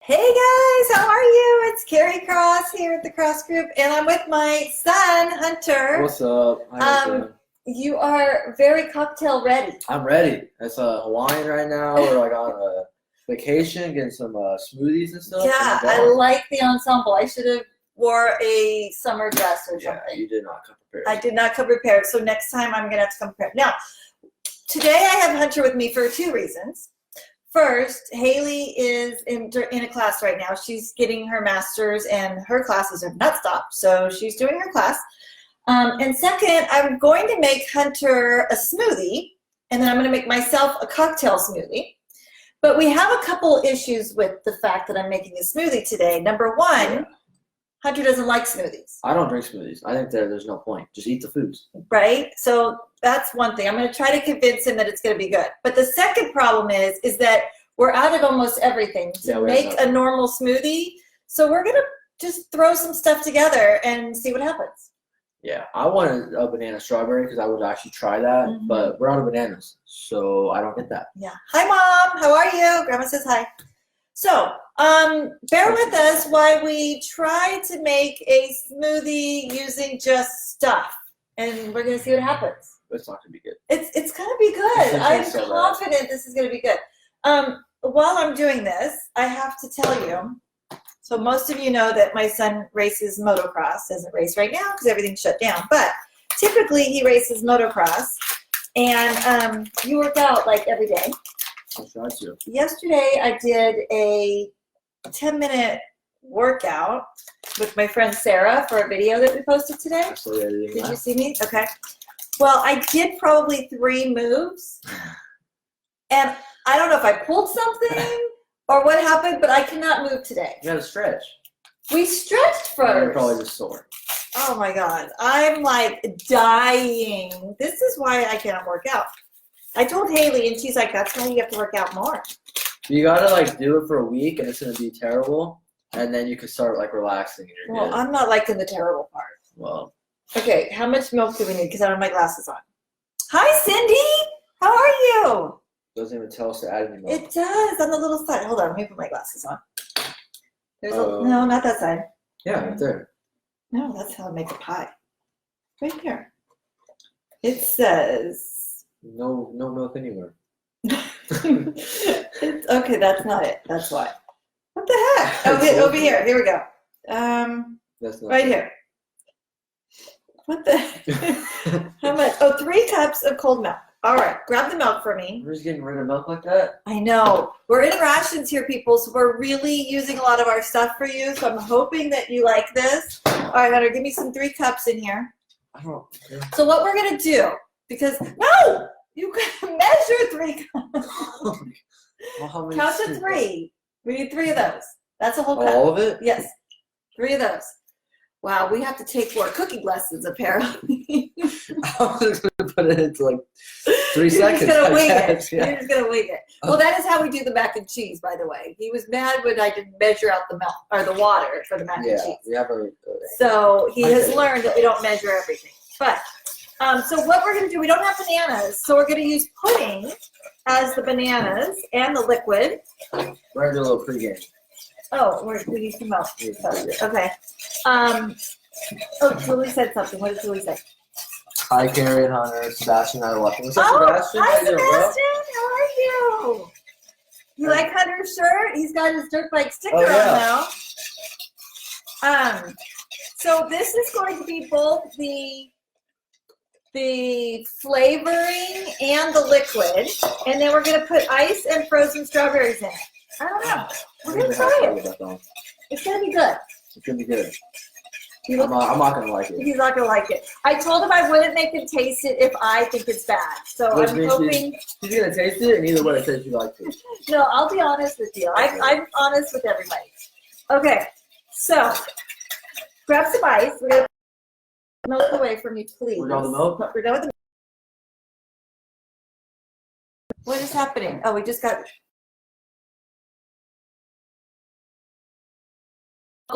Hey guys, how are you? It's Carrie Cross here at the Cross Group, and I'm with my son, Hunter. What's up? How you doing? You are very cocktail ready. I'm ready. It's Hawaiian right now. We're like on a vacation, getting some smoothies and stuff. Yeah, I like the ensemble. I should have wore a summer dress or something. Yeah, you did not come prepared. I did not come prepared, so next time I'm going to have to come prepared. Now, today I have Hunter with me for two reasons. First, Haley is in a class right now. She's getting her master's, and her classes have not stopped, so she's doing her class. And second, I'm going to make Hunter a smoothie, and then I'm going to make myself a cocktail smoothie. But we have a couple issues with the fact that I'm making a smoothie today. Number one, Hunter doesn't like smoothies. I don't drink smoothies. I think there's no point. Just eat the foods. Right? So that's one thing. I'm going to try to convince him that it's going to be good. But the second problem is that we're out of almost everything to make a normal smoothie. So we're going to just throw some stuff together and see what happens. Yeah, I wanted a banana strawberry because I would actually try that, but we're out of bananas, so I don't get that. Yeah. Hi, Mom. How are you? Grandma says hi. So, bear with us while we try to make a smoothie using just stuff, and we're gonna see what happens. It's not gonna be good. It's gonna be good. I'm confident this is gonna be good. While I'm doing this, I have to tell you. So most of you know that my son races motocross. Doesn't race right now because everything's shut down, but typically he races motocross, and you work out like every day. Yesterday, I did a 10-minute workout with my friend Sarah for a video that we posted today. Did you see me? Okay. Well, I did probably 3 moves, and I don't know if I pulled something or what happened, but I cannot move today. You gotta stretch. We stretched first. You're probably just sore. Oh my God. I'm like dying. This is why I cannot work out. I told Haley, and she's like, that's why you have to work out more. You gotta like do it for a week, and it's gonna be terrible, and then you can start like relaxing. And you're good. I'm not liking the terrible part. Well. Okay, how much milk do we need? Because I don't have my glasses on. Hi, Cindy. How are you? Doesn't even tell us to add any milk. It does on the little side. Hold on, let me put my glasses on. There's no, not that side. Yeah, right there. No, that's how I make a pie. Right there. It says. No milk anywhere. Okay, that's not it. That's why. What the heck? Okay, over here. Here we go. That's not right here. What the? How much? Oh, 3 cups of cold milk. All right, grab the milk for me. We're just getting rid of milk like that? I know. We're in rations here, people, so we're really using a lot of our stuff for you, so I'm hoping that you like this. All right, Hunter, give me some 3 cups in here. I don't care. So what we're going to do, because, no! You can measure 3 cups. Well, Count to 3. We need 3 of those. That's a whole cup. All of it? Yes. 3 of those. Wow, we have to take more cooking lessons, apparently. I was just going to put it into like 3 seconds. You're just going to wing it. Yeah. You're just going to wing it. Well, that is how we do the mac and cheese, by the way. He was mad when I didn't measure out the milk or the water for the mac and cheese. We have so he has learned that we don't measure everything. But so what we're going to do, we don't have bananas, so we're going to use pudding as the bananas and the liquid. We're going to do a little pregame. Oh, we need some milk. Okay. Oh, Julie said something. What did Julie say? Hi, Carrie and Hunter. Sebastian and I are watching. What's up, Sebastian? Hi, Sebastian. How are you? You like Hunter's shirt? He's got his dirt bike sticker on now. So this is going to be both the flavoring and the liquid, and then we're going to put ice and frozen strawberries in it. I don't know. We're going to try it. It's going to be good. It's going to be good. I'm not going to like it. He's not going to like it. I told him I wouldn't make him taste it if I think it's bad. So I'm hoping. He's going to taste it, and either way it says you like it. No, I'll be honest with you. I'm honest with everybody. Okay. So grab some ice. We're going to put milk away from you, please. We're done with the milk? We're done with the milk. What is happening? Oh, we just got.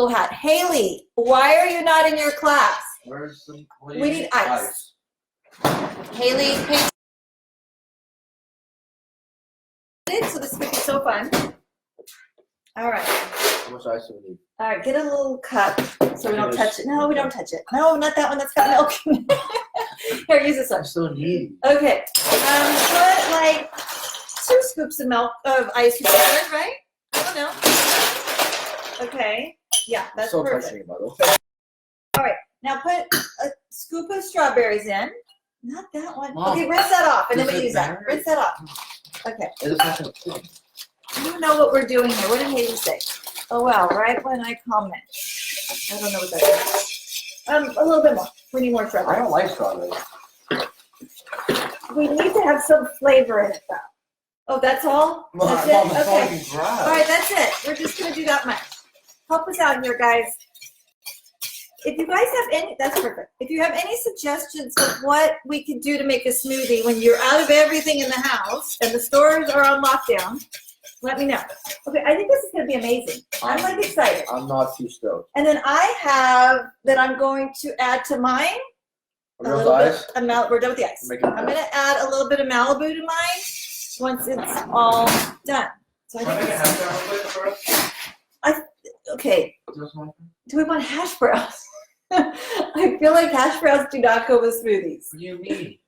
Hat. Haley, why are you not in your class? We need ice. Haley, so this is going to be so fun. All right. much ice do we need? All right, get a little cup so we don't touch it. No, we don't touch it. No, not that one. That's got milk in it. Here, use this one. I'm so needy. Okay. Put like 2 scoops of ice together, right? I don't know. Okay. Yeah, that's so perfect. touching, by the way. All right. Now put a scoop of strawberries in. Not that one. Mom, okay, rinse that off, and then does we it use that. matter? Rinse that off. Okay. It doesn't have to. I don't know what we're doing here. What did Haley say? Oh, well, right when I comment. I don't know what that is. A little bit more. We need more I strawberries. don't like strawberries. We need to have some flavor in it, though. Oh, that's all? That's it? Okay. All right, that's it. We're just going to do that much. Help us out here, guys. If you guys have any, that's perfect. If you have any suggestions of what we could do to make a smoothie when you're out of everything in the house and the stores are on lockdown, let me know. Okay, I think this is going to be amazing. I'm like excited. I'm not too stoked. And then I have that I'm going to add to mine. A little ice? We're done with the ice. I'm going to add a little bit of Malibu to mine once it's all done. So I think okay. Do we want hash browns? I feel like hash browns do not go with smoothies. What do you mean?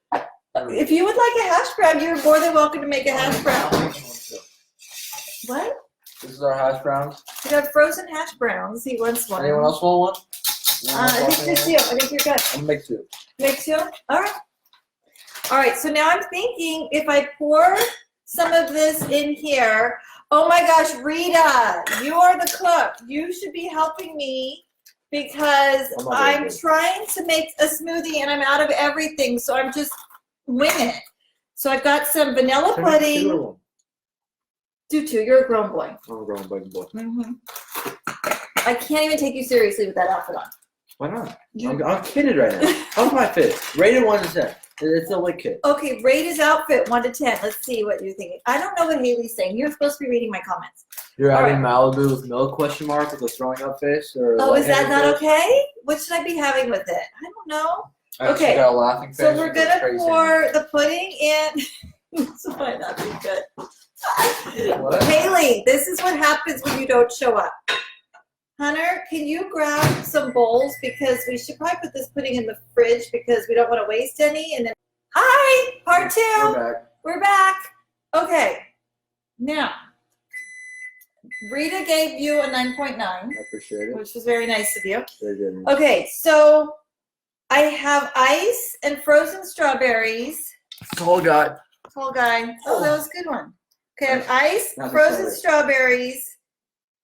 If you would like a hash brown, you're more than welcome to make a hash brown. What? This is our hash browns. We got frozen hash browns. He wants one. Anyone else want one? I think just you. I think you're good. I'm gonna make 2. Make 2? All right. All right. So now I'm thinking if I pour some of this in here. Oh my gosh, Rita, you are the cook. You should be helping me because I'm trying to make a smoothie and I'm out of everything. So I'm just winging it. So I've got some vanilla pudding. Do 2. You're a grown boy. I'm a grown boy. Mm-hmm. I can't even take you seriously with that outfit on. Why not? I'm kidded right now. How's my fit? Rated 1 to 10. It's a lick kit. Okay, rate his outfit 1 to 10. Let's see what you're thinking. I don't know what Haley's saying. You're supposed to be reading my comments. You're having Malibu with milk question mark with a throwing up face? Or oh, is that not okay? What should I be having with it? I don't know. Okay, got a laughing face. So we're going to pour the pudding in. This might not be good. What? Haley, this is what happens when you don't show up. Hunter, can you grab some bowls because we should probably put this pudding in the fridge because we don't want to waste any. And then, hi, part 2. We're back. Okay, now Rita gave you a 9.9. I appreciate it. Which was very nice of you. Very good. Okay, so I have ice and frozen strawberries. Tall guy. Tall guy. Oh, that was a good one. Okay, I have ice, frozen strawberries,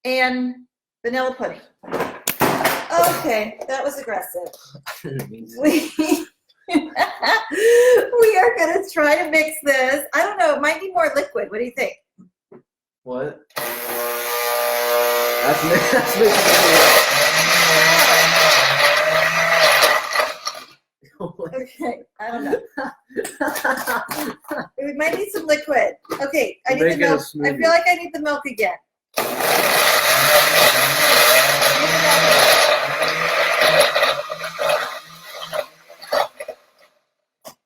and vanilla pudding. Okay, that was aggressive. We are going to try to mix this. I don't know. It might be more liquid. What do you think? What? That's me. Okay, I don't know. We might need some liquid. Okay, I need the milk. I feel like I need the milk again.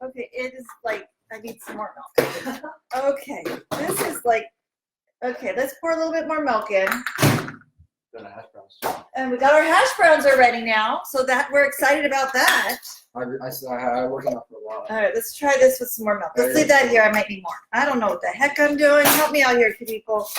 Okay, it is like, I need some more milk. Okay, this is like, okay, let's pour a little bit more milk in. And we got our hash browns are ready now, so that we're excited about that. I worked on that for a while. All right, let's try this with some more milk. Let's leave that here. I might need more. I don't know what the heck I'm doing. Help me out here, people.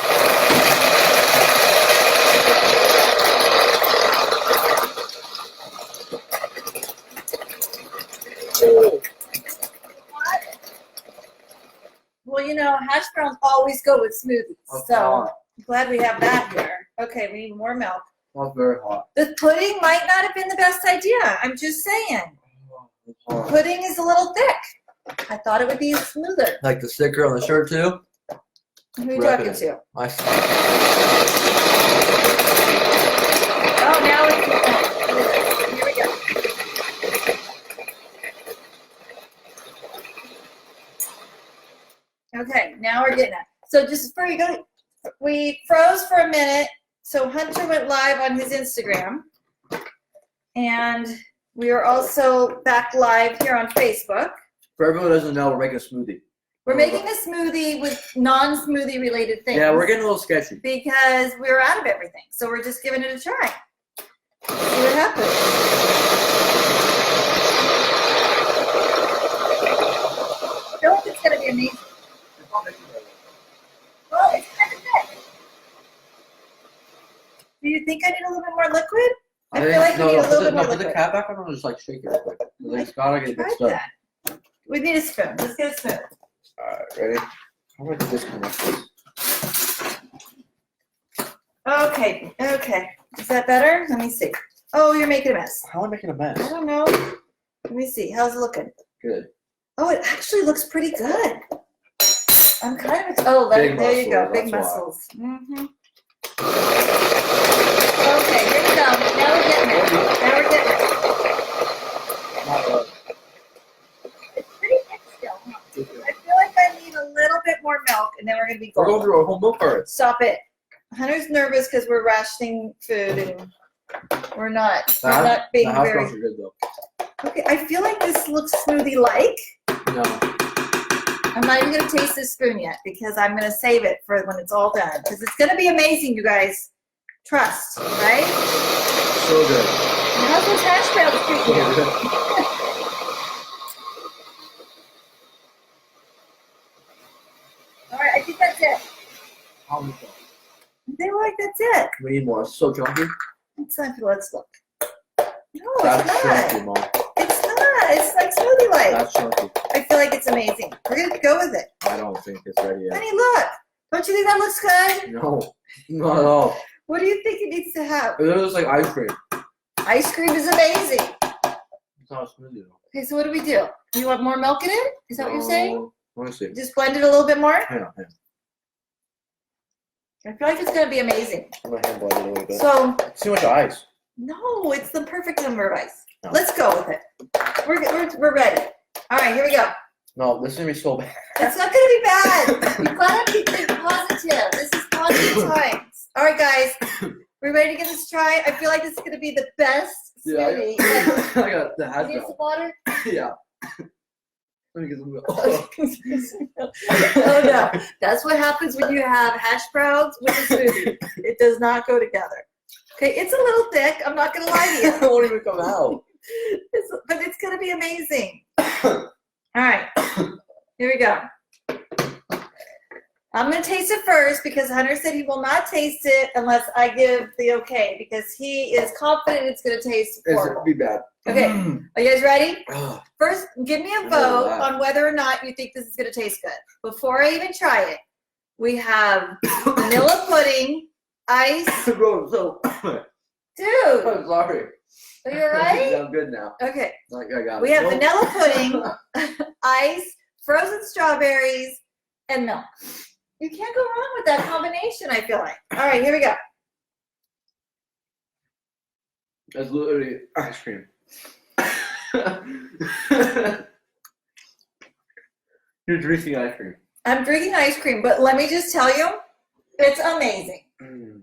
Well, you know, hash browns always go with smoothies, so I'm glad we have that here. Okay, we need more milk. Not very hot. The pudding might not have been the best idea. I'm just saying. Pudding is a little thick. I thought it would be smoother. Like the sticker on the shirt too? Who are you talking to? I see. Oh, now it's here we go. Okay, now we're getting it. So just before you go, we froze for a minute. So Hunter went live on his Instagram. And we are also back live here on Facebook. For everyone who doesn't know, we're making a smoothie. We're making a smoothie with non-smoothie related things. Yeah, we're getting a little sketchy. Because we're out of everything. So we're just giving it a try. See what happens. I feel like it's going to be amazing. Well, it's kind of thick. Do you think I need a little bit more liquid? I feel like we need a little bit more Put the liquid. cap back on and just like shake it real quick. It's gotta get mixed Try up. that. We need a spoon. Let's get a spoon. Alright, ready? How do I disconnect this? Okay, okay. Is that better? Let me see. Oh, you're making a mess. How am I making a mess? I don't know. Let me see. How's it looking? Good. Oh, it actually looks pretty good. I'm kind of, oh, there you go. Big muscles. Mm-hmm. Okay, here we go. Now we're getting it. Now we're getting it. It's pretty thick still, huh? I feel like I need a little bit more milk, and then we're going to be We're golden. going through a whole milk cart. Stop it. Hunter's nervous because we're rationing food, and we're not being The hash very... browns are good though. Okay, I feel like this looks smoothie-like. No. I'm not even going to taste this spoon yet because I'm going to save it for when it's all done. Because it's going to be amazing, you guys. Trust, right? So good. And how's those hash browns treating you? All right, I think that's it. How many? They were like, that's it. We need more. It's so chunky. Let's look. No, That's it's not. chunky, Mom. It's not. It's like smoothie-like. That's chunky. I feel like it's amazing. We're going to go with it. I don't think it's ready yet. Honey, look. Don't you think that looks good? No, not at all. What do you think it needs to have? It looks like ice cream. Ice cream is amazing. It's not a smoothie though. Okay, so what do we do? Do you want more milk in it? Is that what you're saying? Let me see. Just blend it a little bit more? Hang on. I feel like it's going to be amazing. I'm gonna hand blend it a little bit. So, It's too much ice. no, it's the perfect number of ice. No. Let's go with it. We're ready. All right, here we go. No, this is gonna be so bad. It's not going to be bad. You've got to be positive. This is positive times. All right, guys. We're ready to give this a try. I feel like this is going to be the best smoothie. I got the hash You need brown. some water? Yeah. Let me get some milk. Oh, no. That's what happens when you have hash browns with a smoothie. It does not go together. Okay, it's a little thick. I'm not going to lie to you. It won't even come out. But it's going to be amazing. All right, here we go. I'm going to taste it first because Hunter said he will not taste it unless I give the okay because he is confident it's going to taste horrible. It'd be bad. Okay, are you guys ready? Ugh. First, give me a vote on whether or not you think this is going to taste good. Before I even try it, we have vanilla pudding, ice. Bro, so. Dude, I'm sorry. are you all right? I'm good now. Okay, I got we it. have vanilla pudding, ice, frozen strawberries, and milk. You can't go wrong with that combination, I feel like. All right, here we go. That's literally ice cream. You're drinking ice cream. I'm drinking ice cream, but let me just tell you, it's amazing.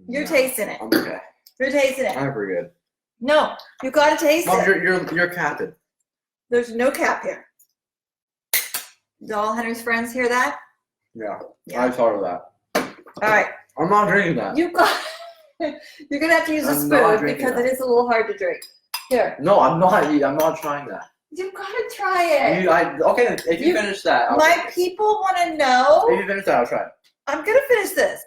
You're No, tasting it. I'm okay. You're tasting it. I'm pretty good. No, you got to taste Mom, it. you're capping. There's no cap here. Do all Hunter's friends hear that? Yeah. Yeah. I thought of that. All right. I'm not drinking that. You got. You're gonna have to use a I'm not spoon drinking because that. it is a little hard to drink. Here, No, I'm not trying that. you've got to try it. Okay, if you finish that, I'll My try it. people want to know. If you finish that, I'll try it. I'm gonna finish this.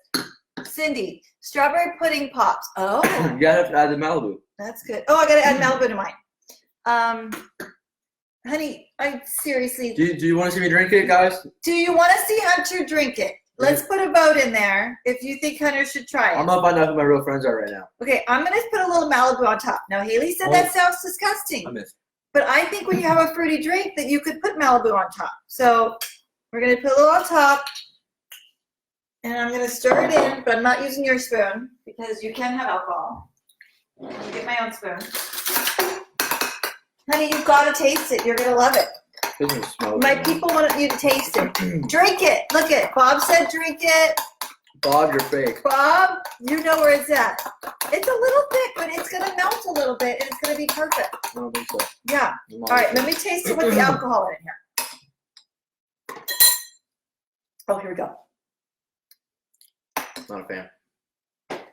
Cindy, strawberry pudding pops. Oh, You gotta add the Malibu. that's good. Oh, I gotta add Malibu to mine. Honey, I seriously. Do you want to see me drink it, guys? Do you want to see Hunter drink it? Let's put a vote in there if you think Hunter should try it. I'm gonna find out who my real friends are right now. Okay, I'm gonna put a little Malibu on top. Now Haley said that sounds disgusting, I missed. but I think when you have a fruity drink that you could put Malibu on top. So we're gonna put a little on top, and I'm gonna stir it in, but I'm not using your spoon because you can have alcohol. I'm gonna get my own spoon. Honey, you've got to taste it. You're gonna love it. Doesn't smell My good. people want you to taste it. Drink it. Look it. Bob said drink it. Bob, you're fake. Bob, you know where it's at. It's a little thick, but it's going to melt a little bit, and it's going to be perfect. I don't think so. Yeah. All right, let me taste it with the alcohol in here. Oh, here we go. Not a fan.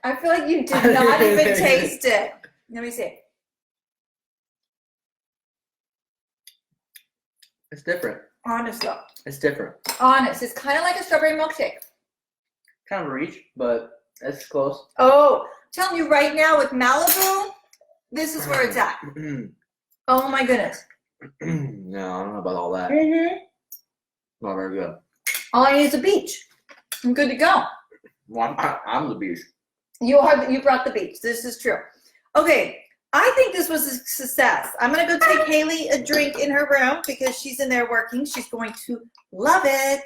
I feel like you did not even taste it. Let me see. It's different. Honest though. It's different. Honest. It's kind of like a strawberry milkshake. Kind of a reach, but it's close. Oh, telling you right now with Malibu, this is where it's at. Oh my goodness. No, I don't know about all that. Mm-hmm. Not very good. All I need is a beach. I'm good to go. Well, I'm the beach. You brought the beach. This is true. Okay, I think this was a success. I'm gonna go take Haley a drink in her room because she's in there working. She's going to love it.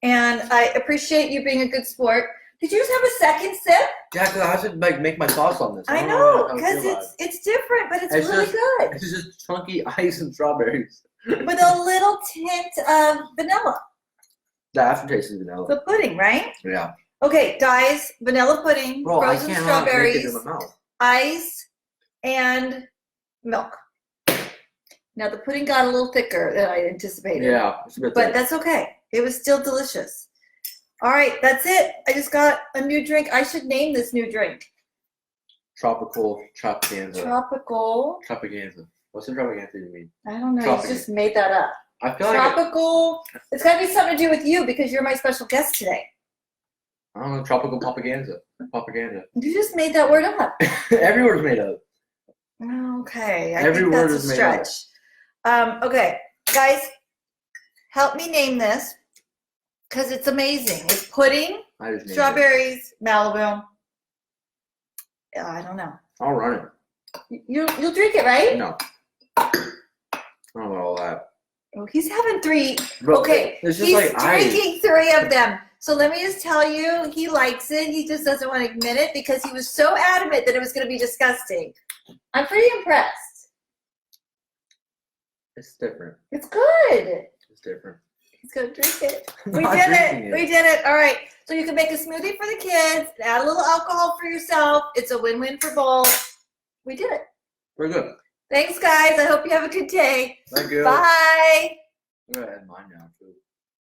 And I appreciate you being a good sport. Did you just have a second sip? Yeah, because I should like make my sauce on this. I don't know, how to because feel about it. it's different, but it's really just, good. It's just chunky ice and strawberries. With a little tint of vanilla. The aftertaste is vanilla. The pudding, right? Yeah. Okay, guys, vanilla pudding, Bro, I frozen cannot make it strawberries, in my mouth. ice, and milk. Now the pudding got a little thicker than I anticipated. Yeah, it's a bit But thick. that's okay. It was still delicious. All right, that's it. I just got a new drink. I should name this new drink. Tropical Tropicanza. Tropical. Tropicanza. What's the Tropicanza you mean? I don't know. Tropical. You just made that up. I feel like Tropical. It's got to be something to do with you because you're my special guest today. I don't know. Tropical Propaganda. Propaganda. You just made that word up. Every word's made up. Okay. I Every think word that's is a made up. stretch. Okay, guys, help me name this because it's amazing. It's pudding, I just named it. strawberries, Malibu. I don't know. I'll run You'll drink it, right? it. No. I don't know about all that. Oh, he's having 3. Bro, Okay, it's just he's like ice. drinking 3 of them. So let me just tell you, he likes it. He just doesn't want to admit it because he was so adamant that it was going to be disgusting. I'm pretty impressed. It's different. It's good. It's different. He's going to drink it. I'm We not did drinking it. We did it. All right. So you can make a smoothie for the kids, add a little alcohol for yourself. It's a win-win for both. We did it. We're good. Thanks, guys. I hope you have a good day. Thank you. Bye. I'm going to end mine now.